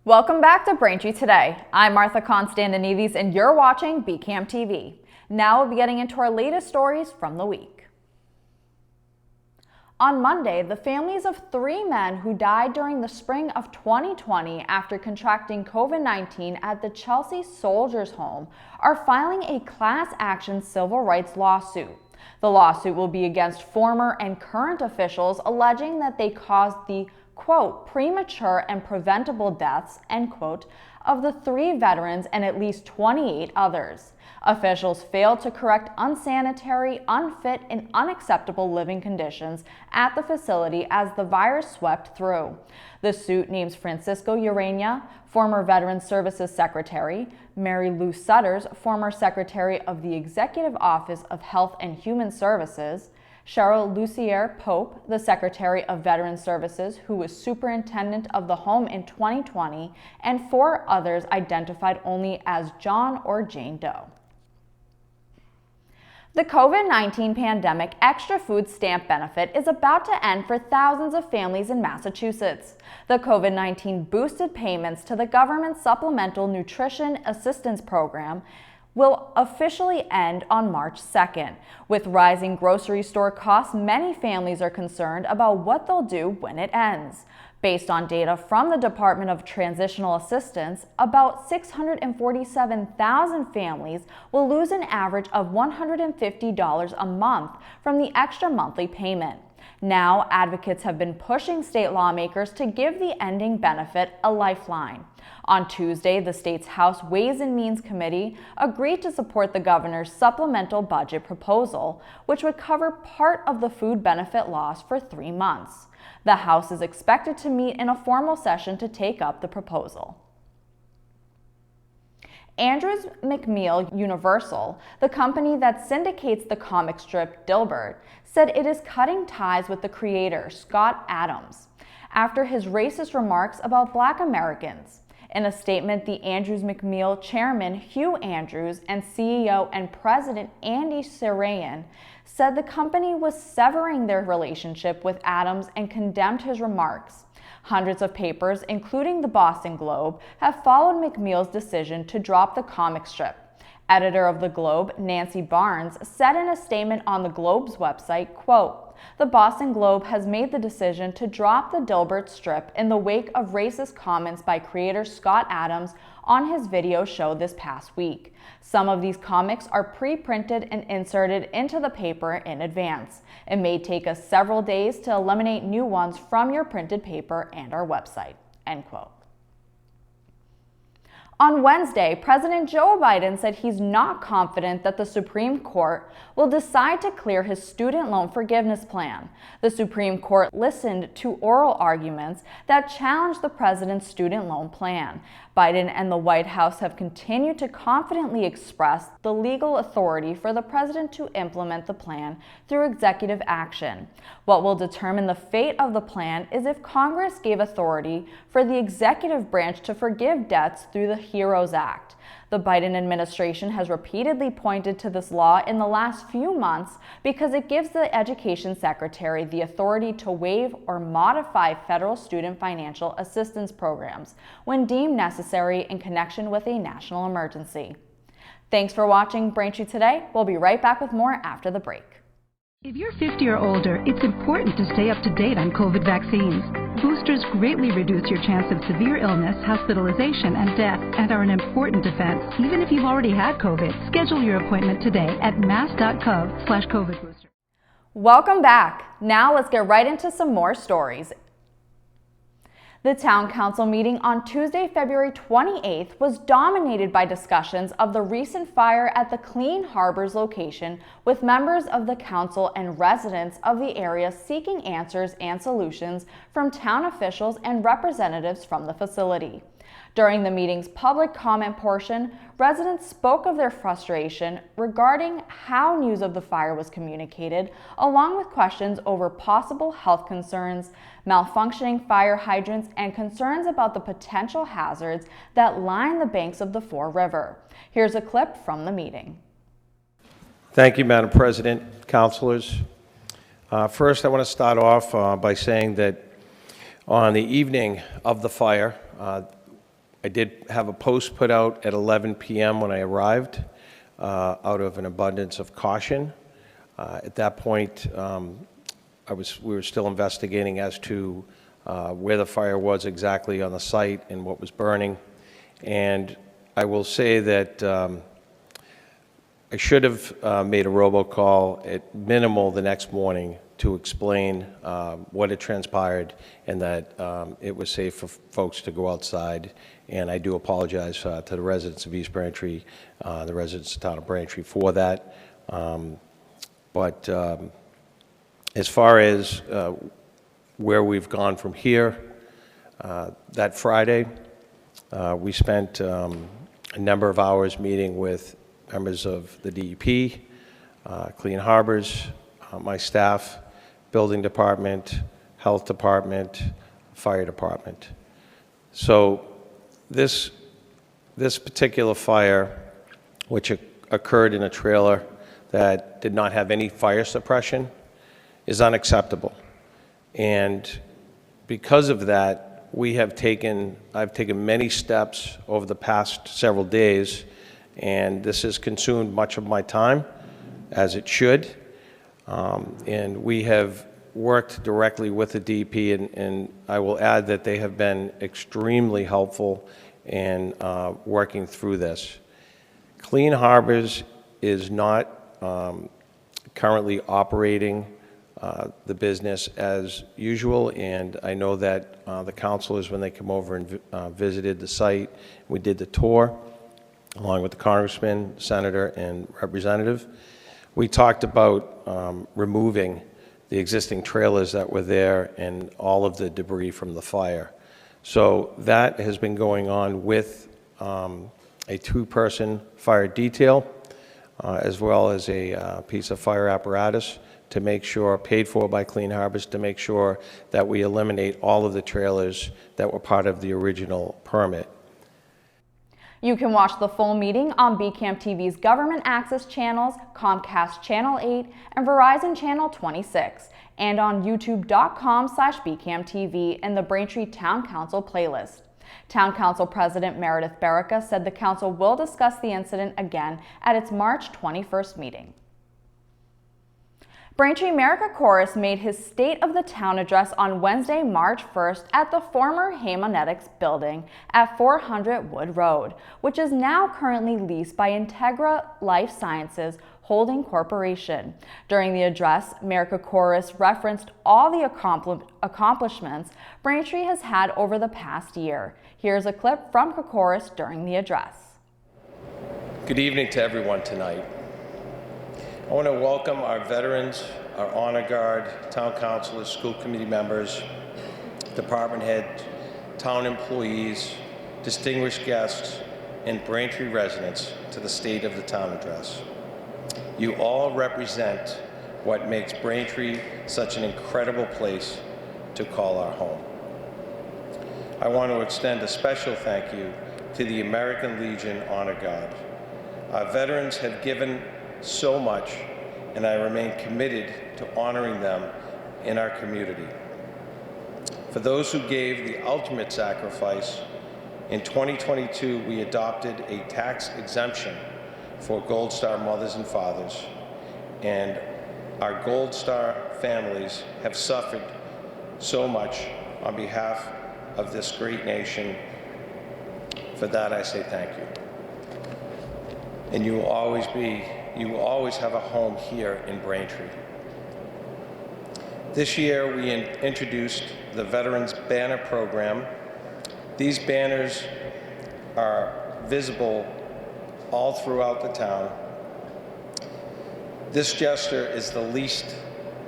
Welcome back to Braintree Today. I'm Martha Konstandinidis and you're watching BCAM TV. Now we'll be getting into our latest stories from the week. On Monday, the families of 3 men who died during the spring of 2020 after contracting COVID-19 at the Chelsea Soldiers' Home are filing a class action civil rights lawsuit. The lawsuit will be against former and current officials alleging that they caused the quote, premature and preventable deaths, end quote, of the 3 veterans and at least 28 others. Officials failed to correct unsanitary, unfit, and unacceptable living conditions at the facility as the virus swept through. The suit names Francisco Urania, former Veterans Services Secretary, Mary Lou Sutters, former Secretary of the Executive Office of Health and Human Services, Cheryl Lucier Pope, the Secretary of Veterans Services, who was superintendent of the home in 2020, and 4 others identified only as John or Jane Doe. The COVID-19 pandemic extra food stamp benefit is about to end for thousands of families in Massachusetts. The COVID-19 boosted payments to the government Supplemental Nutrition Assistance Program will officially end on March 2nd. With rising grocery store costs, many families are concerned about what they'll do when it ends. Based on data from the Department of Transitional Assistance, about 647,000 families will lose an average of $150 a month from the extra monthly payment. Now, advocates have been pushing state lawmakers to give the ending benefit a lifeline. On Tuesday, the state's House Ways and Means Committee agreed to support the governor's supplemental budget proposal, which would cover part of the food benefit loss for 3 months. The House is expected to meet in a formal session to take up the proposal. Andrews McMeel Universal, the company that syndicates the comic strip Dilbert, said it is cutting ties with the creator, Scott Adams, after his racist remarks about Black Americans. In a statement, the Andrews McMeel chairman, Hugh Andrews, and CEO and president, Andy Sarayan, said the company was severing their relationship with Adams and condemned his remarks. Hundreds of papers, including the Boston Globe, have followed McMeel's decision to drop the comic strip. Editor of the Globe, Nancy Barnes, said in a statement on the Globe's website, quote, "The Boston Globe has made the decision to drop the Dilbert strip in the wake of racist comments by creator Scott Adams on his video show this past week. Some of these comics are pre-printed and inserted into the paper in advance. It may take us several days to eliminate new ones from your printed paper and our website," end quote. On Wednesday, President Joe Biden said he's not confident that the Supreme Court will decide to clear his student loan forgiveness plan. The Supreme Court listened to oral arguments that challenged the president's student loan plan. Biden and the White House have continued to confidently express the legal authority for the president to implement the plan through executive action. What will determine the fate of the plan is if Congress gave authority for the executive branch to forgive debts through the HEROES Act. The Biden administration has repeatedly pointed to this law in the last few months because it gives the Education Secretary the authority to waive or modify federal student financial assistance programs when deemed necessary in connection with a national emergency. Thanks for watching Braintree Today. We'll be right back with more after the break. If you're 50 or older, it's important to stay up to date on COVID vaccines. Boosters greatly reduce your chance of severe illness, hospitalization, and death, and are an important defense. Even if you've already had COVID, schedule your appointment today at mass.gov/COVID booster. Welcome back. Now let's get right into some more stories. The Town Council meeting on Tuesday, February 28th was dominated by discussions of the recent fire at the Clean Harbors location, with members of the council and residents of the area seeking answers and solutions from town officials and representatives from the facility. During the meeting's public comment portion, residents spoke of their frustration regarding how news of the fire was communicated, along with questions over possible health concerns, malfunctioning fire hydrants, and concerns about the potential hazards that line the banks of the Fore River. Here's a clip from the meeting. Thank you, Madam President, councilors. First, I want to start off by saying that on the evening of the fire, I did have a post put out at 11 p.m. when I arrived, out of an abundance of caution. At that point, we were still investigating as to where the fire was exactly on the site and what was burning. And I will say that I should have made a robocall at minimal the next morning to explain what had transpired and that it was safe for folks to go outside. And I do apologize to the residents of East Braintree, the residents of the town of Braintree for that. But as far as where we've gone from here, that Friday, we spent a number of hours meeting with members of the DEP, Clean Harbors, my staff, building department, health department, fire department. So this particular fire, which occurred in a trailer that did not have any fire suppression, is unacceptable. And because of that, I've taken many steps over the past several days, and this has consumed much of my time, as it should. And we have worked directly with the DEP, and I will add that they have been extremely helpful in working through this. Clean Harbors is not currently operating the business as usual, and I know that the councilors, when they come over and visited the site, we did the tour, along with the congressman, senator, and representative. We talked about removing the existing trailers that were there and all of the debris from the fire. So that has been going on with a two-person fire detail, as well as a piece of fire apparatus to make sure, paid for by Clean Harbors, to make sure that we eliminate all of the trailers that were part of the original permit. You can watch the full meeting on BCAM TV's government access channels, Comcast Channel 8 and Verizon Channel 26, and on youtube.com/BCAMTV in the Braintree Town Council playlist. Town Council President Meredith Berica said the council will discuss the incident again at its March 21st meeting. Braintree Mayor Kokoris made his State of the Town address on Wednesday, March 1st at the former Haemonetics building at 400 Wood Road, which is now currently leased by Integra Life Sciences Holding Corporation. During the address, Mayor Kokoris referenced all the accomplishments Braintree has had over the past year. Here's a clip from Kokoris during the address. Good evening to everyone tonight. I want to welcome our veterans, our honor guard, town councilors, school committee members, department heads, town employees, distinguished guests, and Braintree residents to the State of the Town address. You all represent what makes Braintree such an incredible place to call our home. I want to extend a special thank you to the American Legion Honor Guard. Our veterans have given so much, and I remain committed to honoring them in our community. For those who gave the ultimate sacrifice, in 2022 we adopted a tax exemption for Gold Star mothers and fathers, and our Gold Star families have suffered so much on behalf of this great nation. For that I say thank you. And you will always have a home here in Braintree. This year we introduced the Veterans Banner Program. These banners are visible all throughout the town. This gesture is the least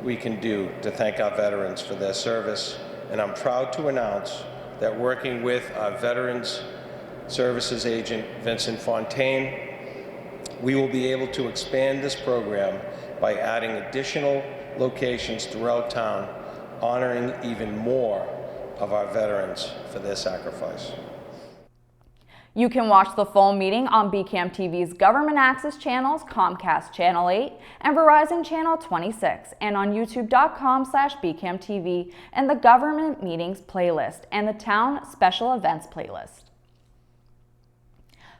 we can do to thank our veterans for their service, and I'm proud to announce that working with our Veterans Services agent, Vincent Fontaine, we will be able to expand this program by adding additional locations throughout town, honoring even more of our veterans for their sacrifice. You can watch the full meeting on BCAM TV's government access channels, Comcast Channel 8 and Verizon Channel 26, and on youtube.com/BCAMTV in the government meetings playlist and the town special events playlist.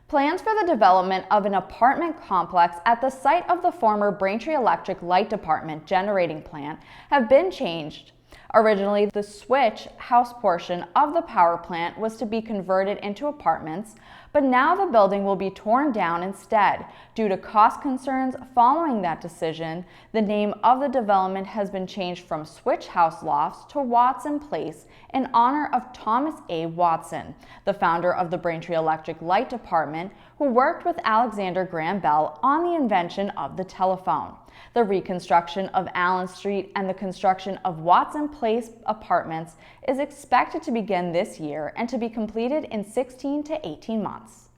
Plans for the development of an apartment complex at the site of the former Braintree Electric Light Department generating plant have been changed. Originally, the switch house portion of the power plant was to be converted into apartments, but now the building will be torn down instead. Due to cost concerns following that decision, the name of the development has been changed from Switch House Lofts to Watson Place in honor of Thomas A. Watson, the founder of the Braintree Electric Light Department, who worked with Alexander Graham Bell on the invention of the telephone. The reconstruction of Allen Street and the construction of Watson Place apartments is expected to begin this year and to be completed in 16 to 18 months.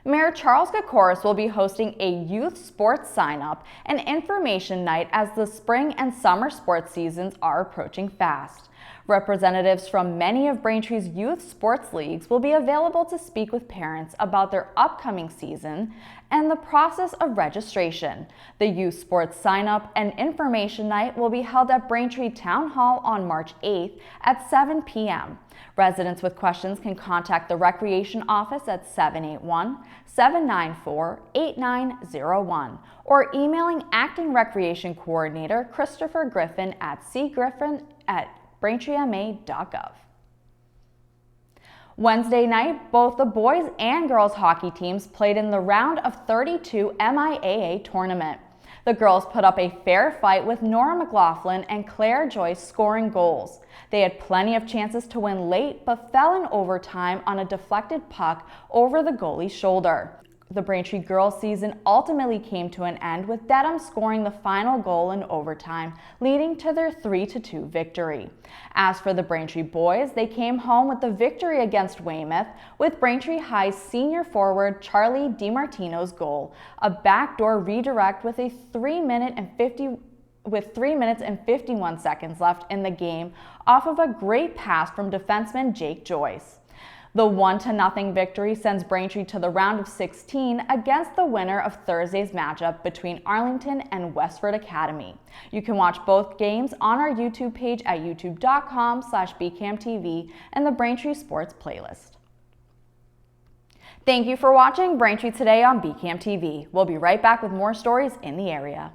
Mayor Charles Kokoris will be hosting a youth sports sign-up and information night as the spring and summer sports seasons are approaching fast. Representatives from many of Braintree's youth sports leagues will be available to speak with parents about their upcoming season and the process of registration. The youth sports sign-up and information night will be held at Braintree Town Hall on March 8th at 7 p.m. Residents with questions can contact the Recreation Office at 781-794-8901 or emailing Acting Recreation Coordinator Christopher Griffin at cgriffin@braintreema.gov. Wednesday night, both the boys and girls hockey teams played in the round of 32 MIAA tournament. The girls put up a fair fight with Nora McLaughlin and Claire Joyce scoring goals. They had plenty of chances to win late, but fell in overtime on a deflected puck over the goalie's shoulder. The Braintree girls season ultimately came to an end with Dedham scoring the final goal in overtime, leading to their 3-2 victory. As for the Braintree boys, they came home with the victory against Weymouth with Braintree High's senior forward Charlie DiMartino's goal, a backdoor redirect with 3 minutes and 51 seconds left in the game off of a great pass from defenseman Jake Joyce. The 1-0 victory sends Braintree to the round of 16 against the winner of Thursday's matchup between Arlington and Westford Academy. You can watch both games on our YouTube page at youtube.com/bcamtv and the Braintree Sports playlist. Thank you for watching Braintree Today on BCAM TV. We'll be right back with more stories in the area.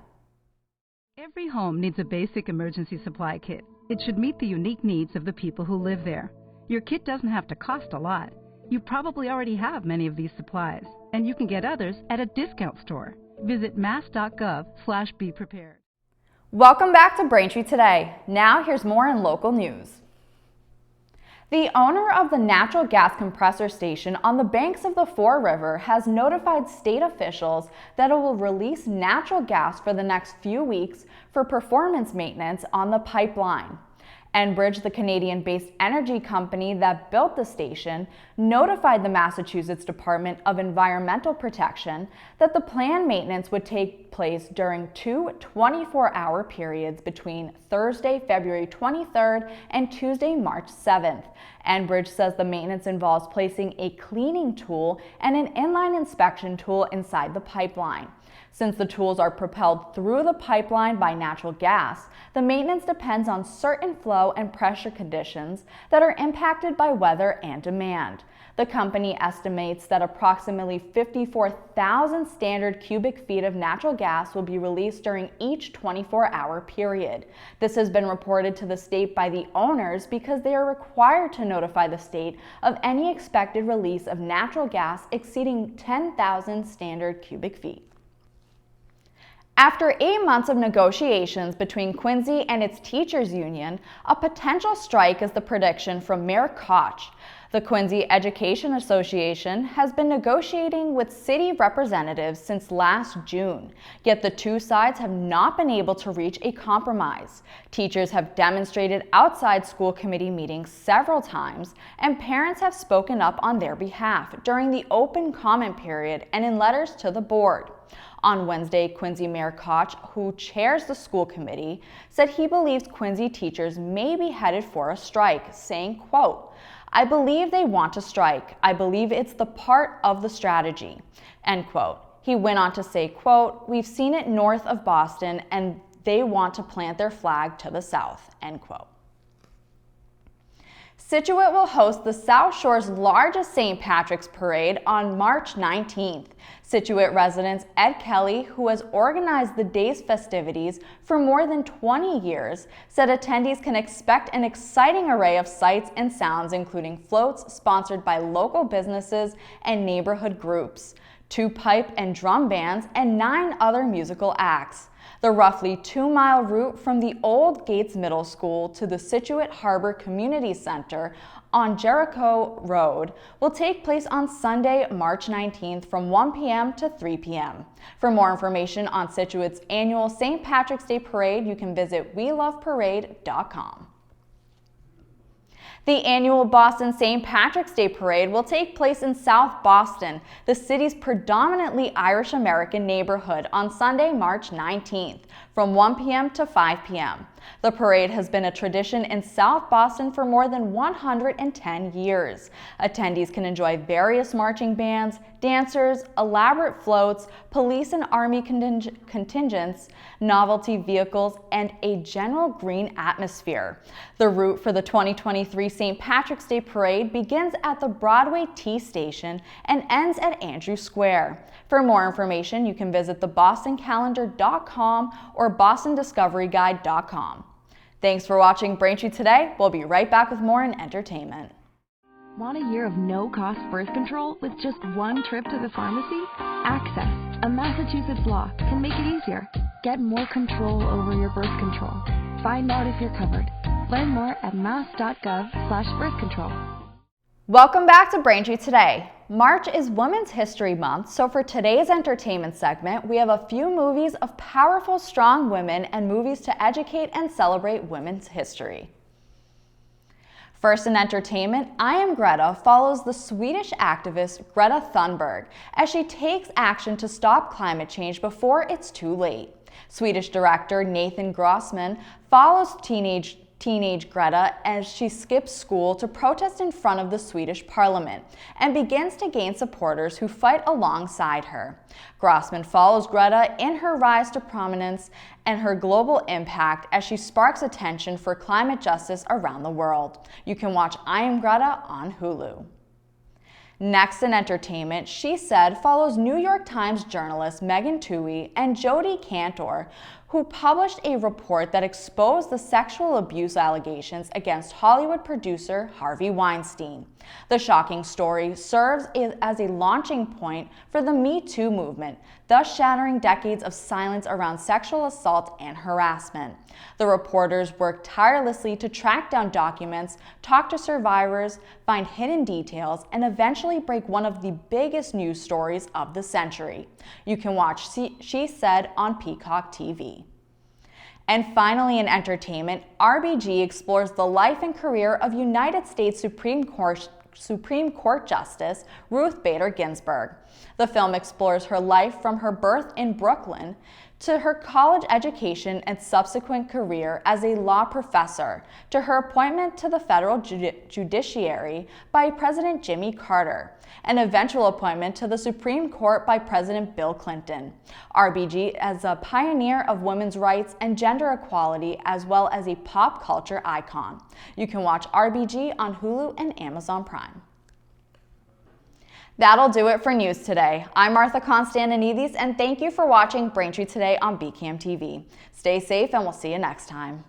Every home needs a basic emergency supply kit. It should meet the unique needs of the people who live there. Your kit doesn't have to cost a lot. You probably already have many of these supplies, and you can get others at a discount store. Visit mass.gov/beprepared. Welcome back to Braintree Today. Now here's more in local news. The owner of the natural gas compressor station on the banks of the Fore River has notified state officials that it will release natural gas for the next few weeks for performance maintenance on the pipeline. Enbridge, the Canadian-based energy company that built the station, notified the Massachusetts Department of Environmental Protection that the planned maintenance would take place during two 24-hour periods between Thursday, February 23rd and Tuesday, March 7th. Enbridge says the maintenance involves placing a cleaning tool and an inline inspection tool inside the pipeline. Since the tools are propelled through the pipeline by natural gas, the maintenance depends on certain flow and pressure conditions that are impacted by weather and demand. The company estimates that approximately 54,000 standard cubic feet of natural gas will be released during each 24-hour period. This has been reported to the state by the owners because they are required to notify the state of any expected release of natural gas exceeding 10,000 standard cubic feet. After 8 months of negotiations between Quincy and its teachers union, a potential strike is the prediction from Mayor Koch. The Quincy Education Association has been negotiating with city representatives since last June, yet the two sides have not been able to reach a compromise. Teachers have demonstrated outside school committee meetings several times, and parents have spoken up on their behalf during the open comment period and in letters to the board. On Wednesday, Quincy Mayor Koch, who chairs the school committee, said he believes Quincy teachers may be headed for a strike, saying, quote, "I believe they want to strike. I believe it's the part of the strategy," end quote. He went on to say, quote, "We've seen it north of Boston and they want to plant their flag to the south," end quote. Scituate will host the South Shore's largest St. Patrick's Parade on March 19th. Scituate resident Ed Kelly, who has organized the day's festivities for more than 20 years, said attendees can expect an exciting array of sights and sounds, including floats sponsored by local businesses and neighborhood groups, 2 pipe and drum bands, and 9 other musical acts. The roughly 2-mile route from the Old Gates Middle School to the Scituate Harbor Community Center on Jericho Road will take place on Sunday, March 19th from 1 p.m. to 3 p.m. For more information on Scituate's annual St. Patrick's Day Parade, you can visit weloveparade.com. The annual Boston St. Patrick's Day Parade will take place in South Boston, the city's predominantly Irish-American neighborhood, on Sunday, March 19th, from 1 p.m. to 5 p.m. The parade has been a tradition in South Boston for more than 110 years. Attendees can enjoy various marching bands, dancers, elaborate floats, police and army contingents, novelty vehicles, and a general green atmosphere. The route for the 2023 St. Patrick's Day Parade begins at the Broadway T Station and ends at Andrew Square. For more information, you can visit thebostoncalendar.com or bostondiscoveryguide.com. Thanks for watching Braintree Today. We'll be right back with more in entertainment. Want a year of no-cost birth control with just one trip to the pharmacy? Access, a Massachusetts law, can make it easier. Get more control over your birth control. Find out if you're covered. Learn more at mass.gov/birthcontrol. Welcome back to Braintree Today. March is Women's History Month, so for today's entertainment segment, we have a few movies of powerful, strong women and movies to educate and celebrate women's history. First in entertainment, I Am Greta follows the Swedish activist Greta Thunberg as she takes action to stop climate change before it's too late. Swedish director Nathan Grossman follows teenage Greta as she skips school to protest in front of the Swedish parliament and begins to gain supporters who fight alongside her. Grossman follows Greta in her rise to prominence and her global impact as she sparks attention for climate justice around the world. You can watch I Am Greta on Hulu. Next in entertainment, She Said follows New York Times journalists Megan Twohey and Jodi Kantor, who published a report that exposed the sexual abuse allegations against Hollywood producer Harvey Weinstein. The shocking story serves as a launching point for the Me Too movement, thus shattering decades of silence around sexual assault and harassment. The reporters worked tirelessly to track down documents, talk to survivors, find hidden details, and eventually break one of the biggest news stories of the century. You can watch She Said on Peacock TV. And finally in entertainment, RBG explores the life and career of United States Supreme Court Justice Ruth Bader Ginsburg. The film explores her life from her birth in Brooklyn to her college education and subsequent career as a law professor, to her appointment to the federal judiciary by President Jimmy Carter, an eventual appointment to the Supreme Court by President Bill Clinton. RBG as a pioneer of women's rights and gender equality, as well as a pop culture icon. You can watch RBG on Hulu and Amazon Prime. That'll do it for news today. I'm Martha Konstandinidis, and thank you for watching Braintree Today on BCAM TV. Stay safe, and we'll see you next time.